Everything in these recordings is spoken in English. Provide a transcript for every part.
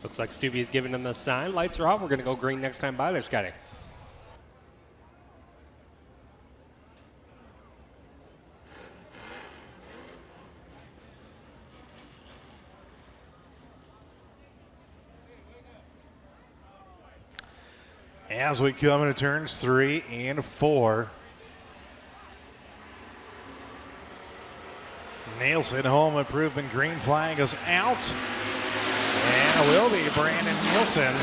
Looks like Stubby's giving them the sign. Lights are off. We're going to go green next time by there, Scotty. As we come into turns 3 and 4. Nielsen, home improvement, green flag is out. And it will be Brandon Nielsen.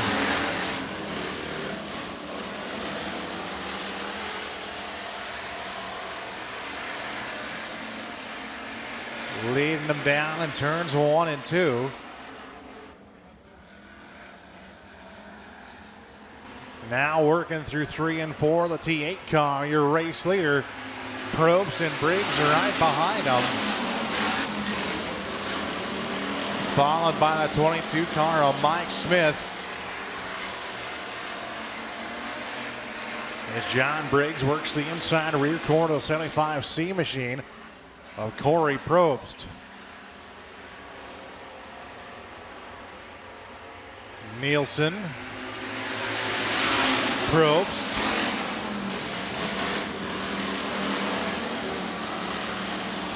Leading them down in turns 1 and 2. Now working through 3 and 4, the T8 car, your race leader. Probst and Briggs are right behind them. Followed by the 22 car of Mike Smith. As John Briggs works the inside rear corner of the 75C machine of Corey Probst. Nielsen. Probst.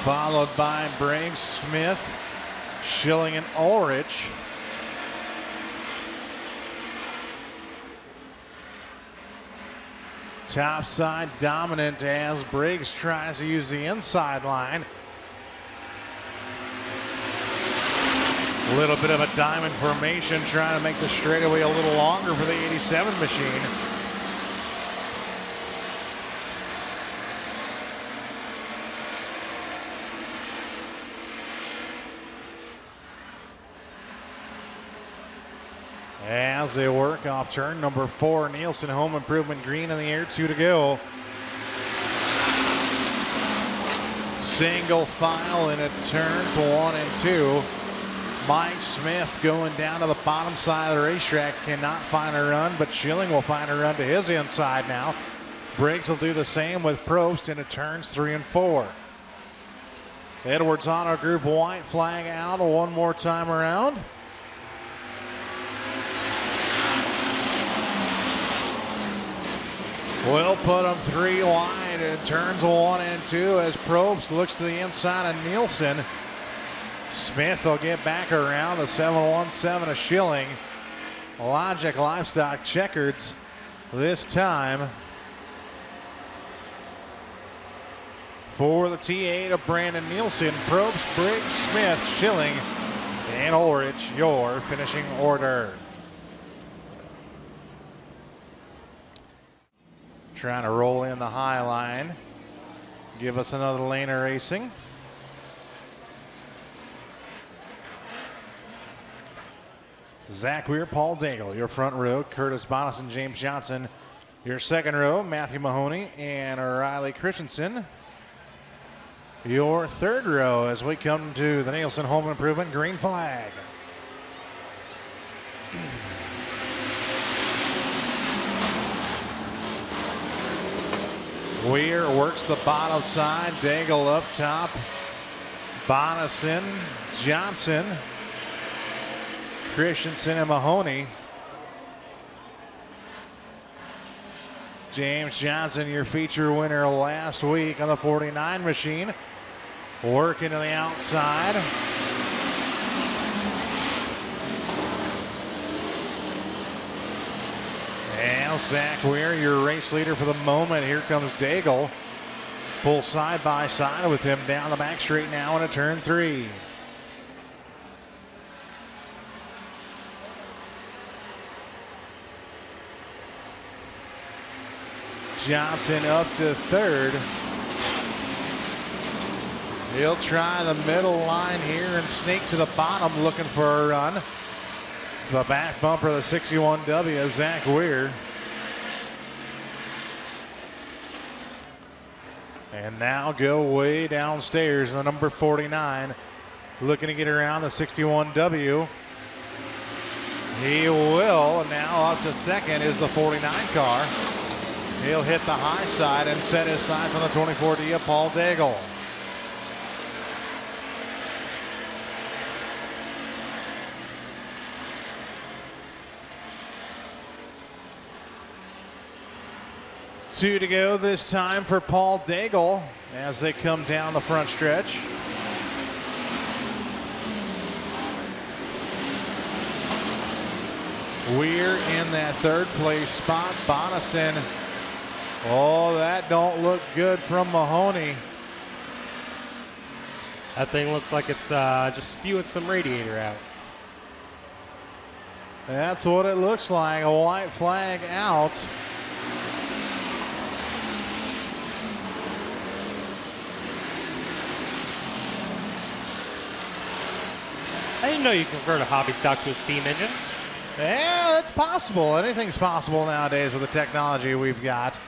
Followed by Briggs, Smith, Schilling, and Ulrich. Top side dominant as Briggs tries to use the inside line. A little bit of a diamond formation, trying to make the straightaway a little longer for the 87 machine. As they work off turn number 4, Nielsen, home improvement, green in the air, 2 to go. Single file in it, turns 1 and 2. Mike Smith going down to the bottom side of the racetrack, cannot find a run, but Schilling will find a run to his inside now. Briggs will do the same with Probst into turns 3 and 4. Edwards Auto Group white flag out one more time around. We'll put them 3 wide in turns 1 and 2 as Probst looks to the inside of Nielsen. Smith will get back around the 717 of Schilling. Logic Livestock Checkers this time. For the T8 of Brandon Nielsen, Probst, Briggs, Smith, Schilling, and Ulrich, your finishing order. Trying to roll in the high line. Give us another lane of racing. Zach Weir, Paul Daigle, your front row. Curtis Bonas and James Johnson, your second row. Matthew Mahoney and Riley Christensen, your third row as we come to the Nielsen Home Improvement green flag. Weir works the bottom side. Daigle up top. Bonison, Johnson, Christensen, and Mahoney. James Johnson, your feature winner last week on the 49 machine. Working to the outside. And Zach Weir, your race leader for the moment. Here comes Daigle. Pull side by side with him down the back straight now into turn 3. Johnson up to third. He'll try the middle line here and sneak to the bottom looking for a run. The back bumper of the 61W, Zach Weir. And now go way downstairs in the number 49. Looking to get around the 61W. He will, and now up to second is the 49 car. He'll hit the high side and set his sights on the 24D of Paul Daigle. 2 to go this time for Paul Daigle as they come down the front stretch. We're in that third place spot. Bonison. Oh, that don't look good from Mahoney. That thing looks like it's just spewing some radiator out. That's what it looks like. A white flag out. I didn't know you convert a hobby stock to a steam engine. Yeah, it's possible. Anything's possible nowadays with the technology we've got.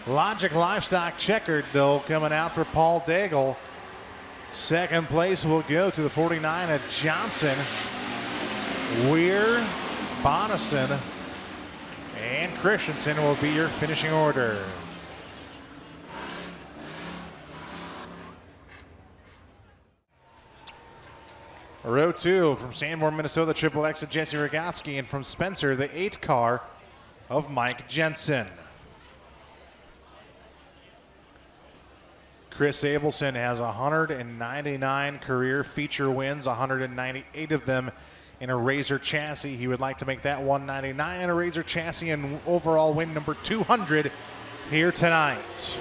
Logic Livestock checkered, though, coming out for Paul Daigle. Second place will go to the 49 of Johnson. Weir, Bonison, and Christensen will be your finishing order. Row 2 from Sanborn, Minnesota, Triple X of Jesse Rogotsky, and from Spencer, the 8 car of Mike Jensen. Chris Abelson has 199 career feature wins, 198 of them in a Razor chassis. He would like to make that 199 in a Razor chassis and overall win number 200 here tonight.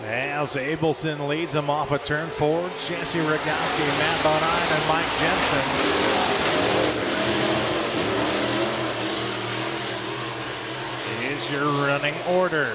As Abelson leads him off of turn 4, Jesse Rogotsky, Matt Bonine, and Mike Jensen is your running order.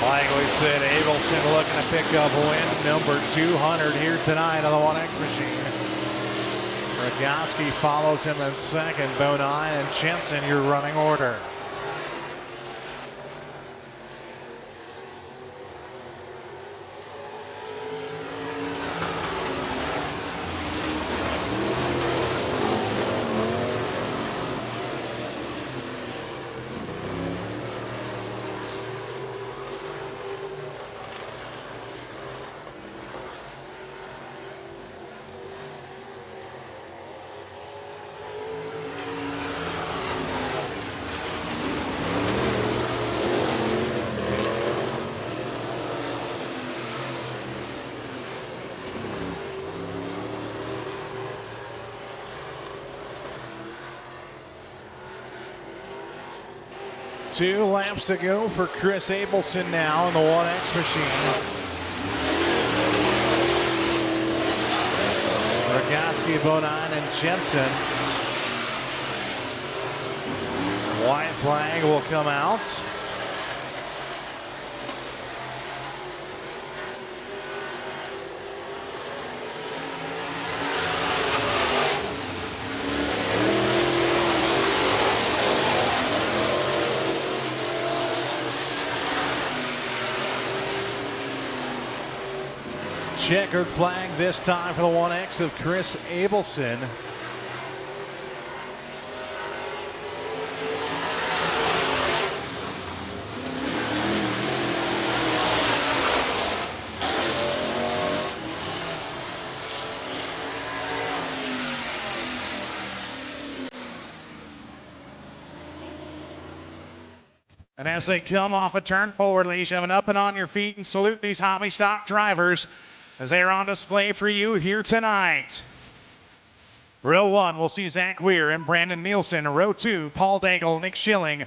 Like we said, Abelson looking to pick up win number 200 here tonight on the 1X machine. Rogotsky follows him in second. Bonine and Jensen, your running order. Two laps to go for Chris Abelson now in the 1X machine. Rogotsky, Bonine, and Jensen. White flag will come out. Checkered flag this time for the 1X of Chris Abelson. And as they come off a turn forward, ladies and gentlemen, up and on your feet and salute these hobby stock drivers as they are on display for you here tonight. Row 1, we'll see Zach Weir and Brandon Nielsen. Row 2, Paul Daigle, Nick Schilling.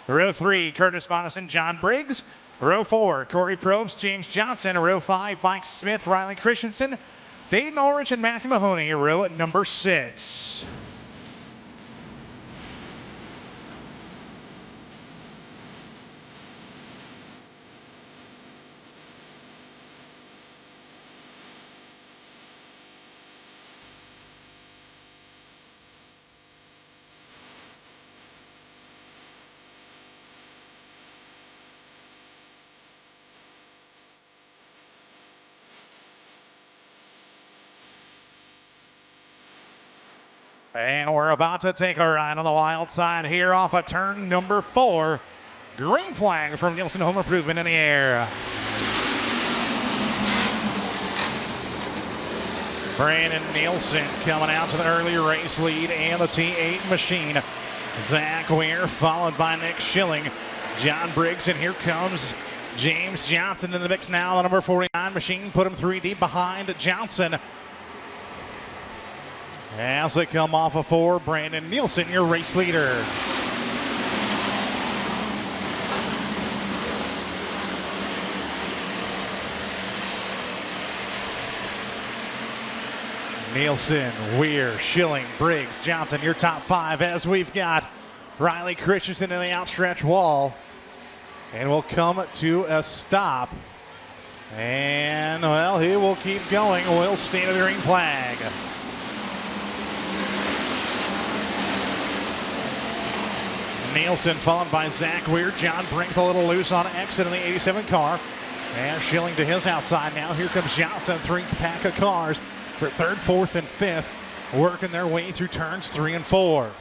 Row 3, Curtis Bonison, John Briggs. Row 4, Corey Probst, James Johnson. Row 5, Mike Smith, Riley Christensen. Dayton Ulrich and Matthew Mahoney, row at number 6. And we're about to take a ride on the wild side here off of turn number 4. Green flag from Nielsen Home Improvement in the air. Brandon Nielsen coming out to the early race lead and the T8 machine. Zach Weir followed by Nick Schilling. John Briggs, and here comes James Johnson in the mix now. The number 49 machine put him 3 deep behind Johnson. As they come off of 4, Brandon Nielsen, your race leader. Nielsen, Weir, Schilling, Briggs, Johnson, your top 5 as we've got Riley Christensen in the outstretched wall. And we'll come to a stop. And, well, he will keep going. We'll stand at the green flag. Nielsen followed by Zach Weir. John Briggs a little loose on exit in the 87 car. And Schilling to his outside now. Here comes Johnson, 3 pack of cars for 3rd, 4th, and 5th, working their way through turns 3 and 4.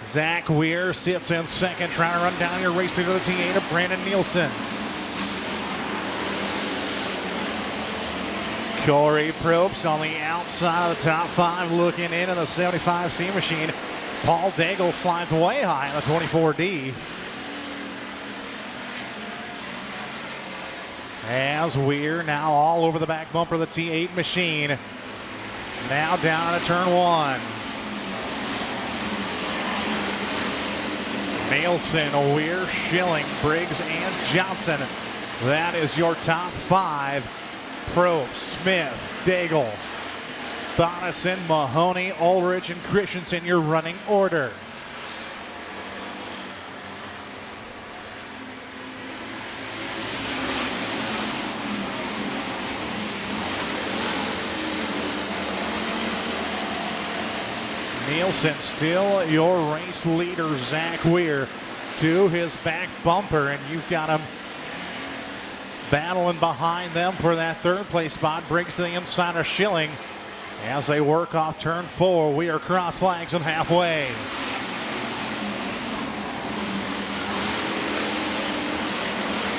Zach Weir sits in 2nd, trying to run down your race leader, the T8 of Brandon Nielsen. Corey Probst on the outside of the top 5, looking in the 75C machine. Paul Daigle slides way high in the 24D. As Weir now all over the back bumper of the T8 machine. Now down to turn 1. Nielsen, Weir, Schilling, Briggs, and Johnson. That is your top 5. Probst, Smith, Daigle, Donison, Mahoney, Ulrich, and Christensen, your running order. Nielsen still your race leader, Zach Weir, to his back bumper, and you've got him battling behind them for that 3rd place spot. Briggs to the inside of Schilling as they work off turn 4. We are cross flags and halfway.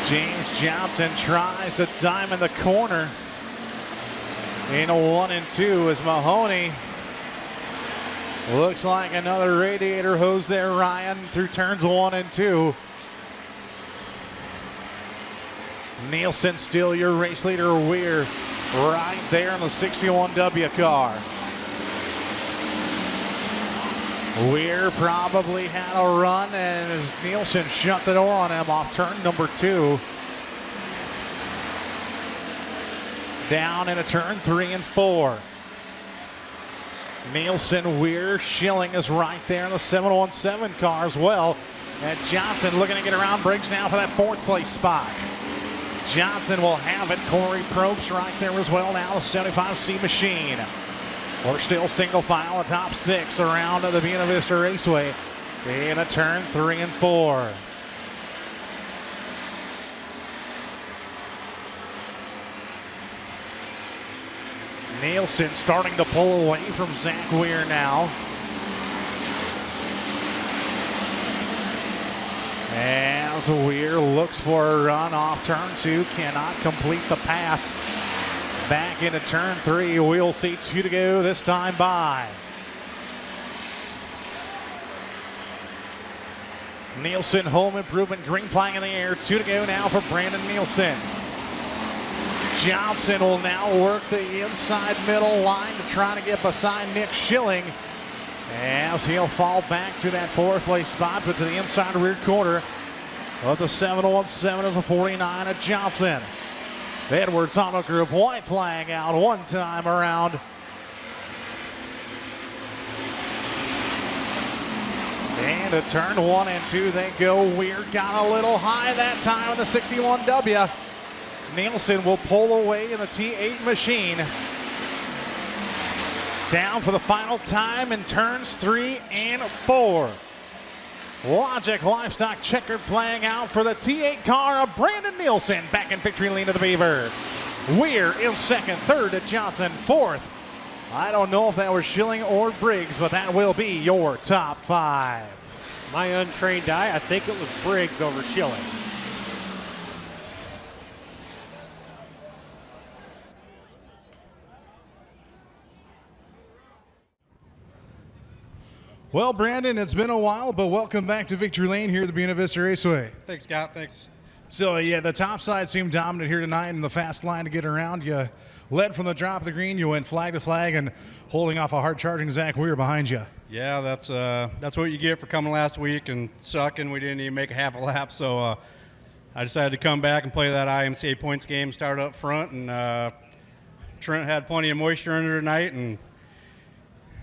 James Johnson tries to diamond the corner in a 1 and 2 as Mahoney looks like another radiator hose there, Ryan, through turns 1 and 2. Nielsen still your race leader, Weir, right there in the 61W car. Weir probably had a run, and as Nielsen shut the door on him off turn number 2. Down into turn 3 and 4. Nielsen, Weir, Schilling is right there in the 717 car as well. And Johnson looking to get around Briggs now for that 4th place spot. Johnson will have it. Corey Probst right there as well now, the 75C machine. We're still single file, the top 6 around the Buena Vista Raceway in a turn 3 and 4. Nielsen starting to pull away from Zach Weir now. As Weir looks for a run off turn 2, cannot complete the pass. Back into turn 3, we'll see 2 to go this time by. Nielsen, home improvement, green flag in the air, 2 to go now for Brandon Nielsen. Johnson will now work the inside middle line to try to get beside Nick Schilling as he'll fall back to that 4th place spot, but to the inside rear corner of the 717 is a 49 of Johnson. Edwards Auto Group, white flag out one time around. And to turn 1 and 2 they go. Weir got a little high that time in the 61W. Nielsen will pull away in the T8 machine. Down for the final time in turns 3 and 4. Logic Livestock checkered flag out for the T8 car of Brandon Nielsen back in victory lane of the Beaver. Weir in second, third to Johnson, fourth. I don't know if that was Schilling or Briggs, but that will be your top 5. My untrained eye, I think it was Briggs over Schilling. Well, Brandon, it's been a while, but welcome back to Victory Lane here at the Buena Vista Raceway. Thanks, Scott. Thanks. So, yeah, the top side seemed dominant here tonight in the fast line to get around. You led from the drop of the green. You went flag to flag and holding off a hard-charging Zach Weir behind you. Yeah, that's what you get for coming last week and sucking. We didn't even make a half a lap, so I decided to come back and play that IMCA points game, start up front, and Trent had plenty of moisture under tonight, and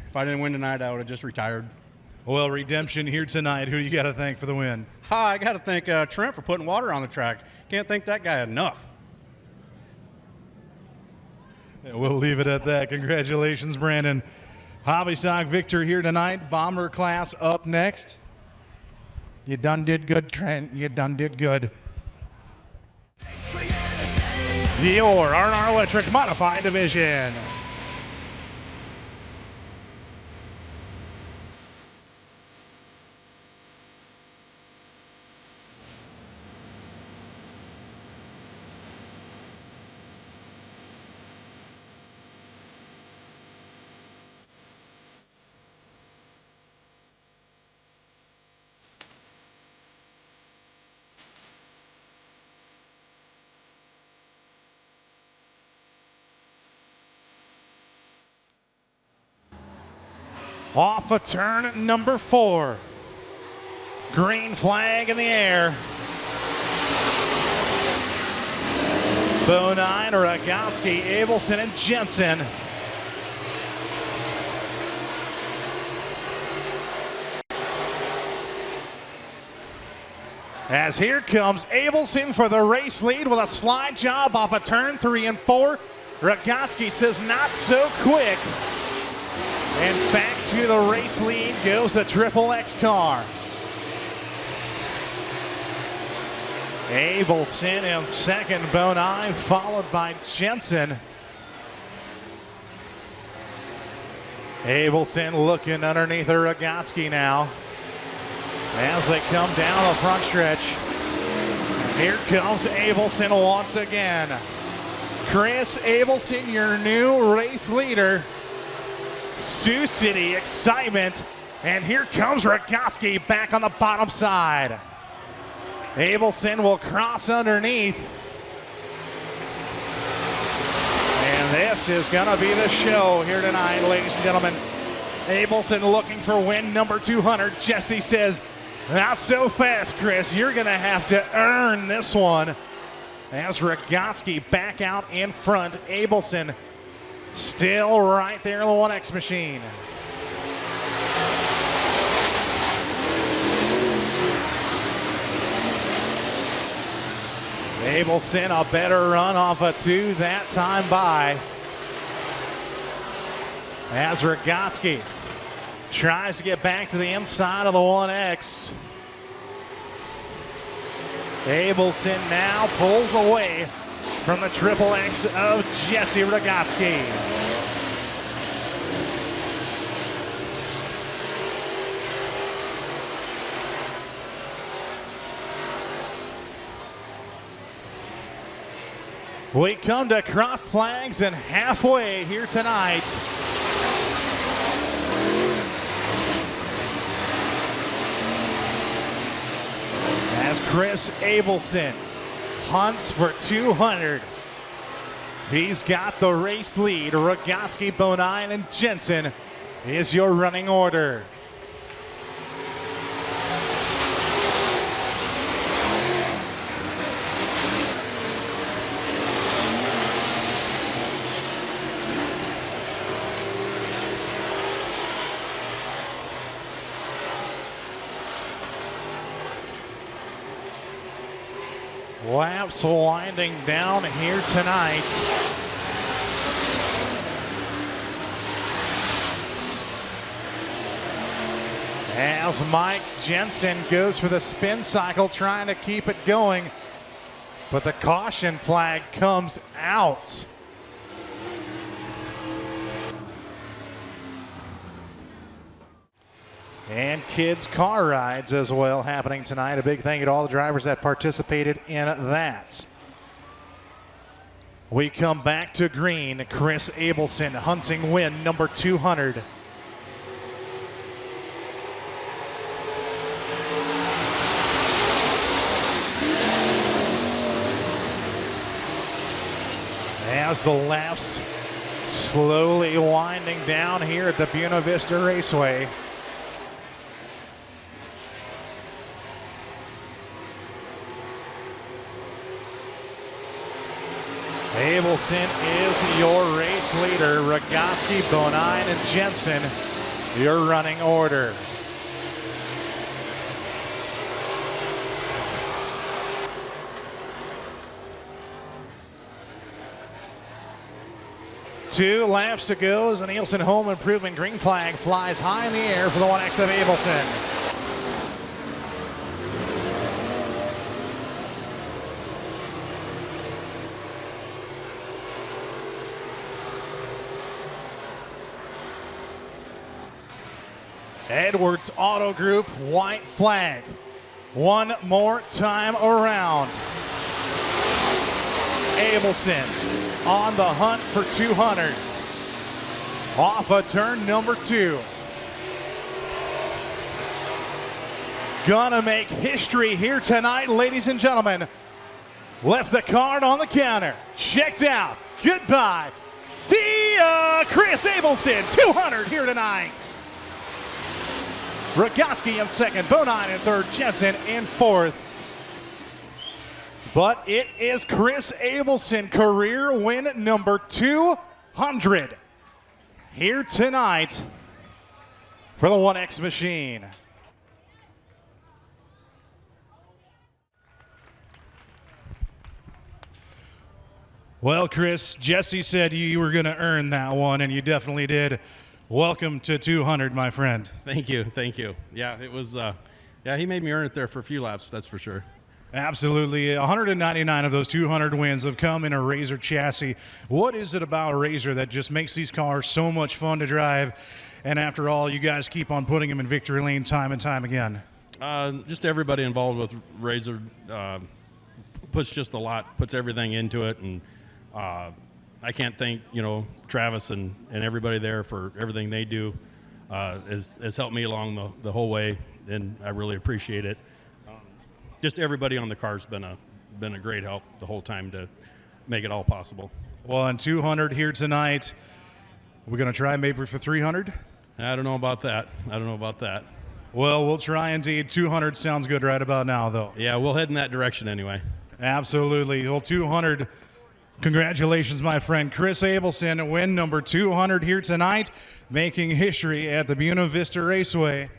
if I didn't win tonight, I would have just retired. Well, redemption here tonight. Who you got to thank for the win? I got to thank Trent for putting water on the track. Can't thank that guy enough. Yeah, we'll leave it at that. Congratulations, Brandon. Hobby Stock victor here tonight. Bomber class up next. You done did good, Trent. You done did good. Your R&R Electric Modified Division. Off of turn number 4. Green flag in the air. Bonine, Rogotsky, Abelson, and Jensen. As here comes Abelson for the race lead with a slide job off of turn 3 and 4. Rogotsky says not so quick. And back to the race lead goes the Triple X car. Abelson in second, Bonine followed by Jensen. Abelson looking underneath the Rogotsky now as they come down the front stretch. Here comes Abelson once again. Chris Abelson, your new race leader. Sioux City excitement, and here comes Rogotsky back on the bottom side. Abelson will cross underneath, and this is gonna be the show here tonight, ladies and gentlemen. Abelson looking for win number 200. Jesse says, not so fast, Chris. You're gonna have to earn this one. As Rogotsky back out in front, Abelson still right there in the 1X machine. Abelson a better run off a 2 that time by. As Rogotsky tries to get back to the inside of the 1X. Abelson now pulls away from the Triple X of Jesse Rogotsky. We come to crossed flags and halfway here tonight. As Chris Abelson hunts for 200. He's got the race lead. Rogotsky, Bonine, and Jensen is your running order. Laps winding down here tonight. As Mike Jensen goes for the spin cycle, trying to keep it going, but the caution flag comes out. And kids' car rides as well happening tonight. A big thank you to all the drivers that participated in that. We come back to green. Chris Abelson hunting win number 200. As the laps slowly winding down here at the Buena Vista Raceway. Abelson is your race leader. Rogotsky, Bonine, and Jensen, your running order. Two laps to go as the Nielsen Home Improvement green flag flies high in the air for the 1X of Abelson. Edwards Auto Group, white flag. One more time around. Abelson on the hunt for 200. Off of turn number 2. Gonna make history here tonight, ladies and gentlemen. Left the card on the counter. Checked out. Goodbye. See ya, Chris Abelson. 200 here tonight. Rogotsky in second, Bonine in third, Jensen in fourth. But it is Chris Abelson, career win number 200 here tonight for the 1X machine. Well, Chris, Jesse said you were going to earn that one, and you definitely did. Welcome to 200, my friend. Thank you, thank you. Yeah, it was. Yeah, he made me earn it there for a few laps. That's for sure. Absolutely. 199 of those 200 wins have come in a Razor chassis. What is it about Razor that just makes these cars so much fun to drive? And after all, you guys keep on putting them in victory lane time and time again. Just everybody involved with Razor puts just a lot, puts everything into it, and I can't thank Travis and everybody there for everything they do. Has helped me along the whole way, and I really appreciate it. Just everybody on the car's been a great help the whole time to make it all possible. Well, on 200 here tonight, we're going to try maybe for 300? I don't know about that. Well, we'll try indeed. 200 sounds good right about now, though. Yeah, we'll head in that direction anyway. Absolutely. Well, 200. Congratulations, my friend. Chris Abelson, win number 200 here tonight, making history at the Buena Vista Raceway.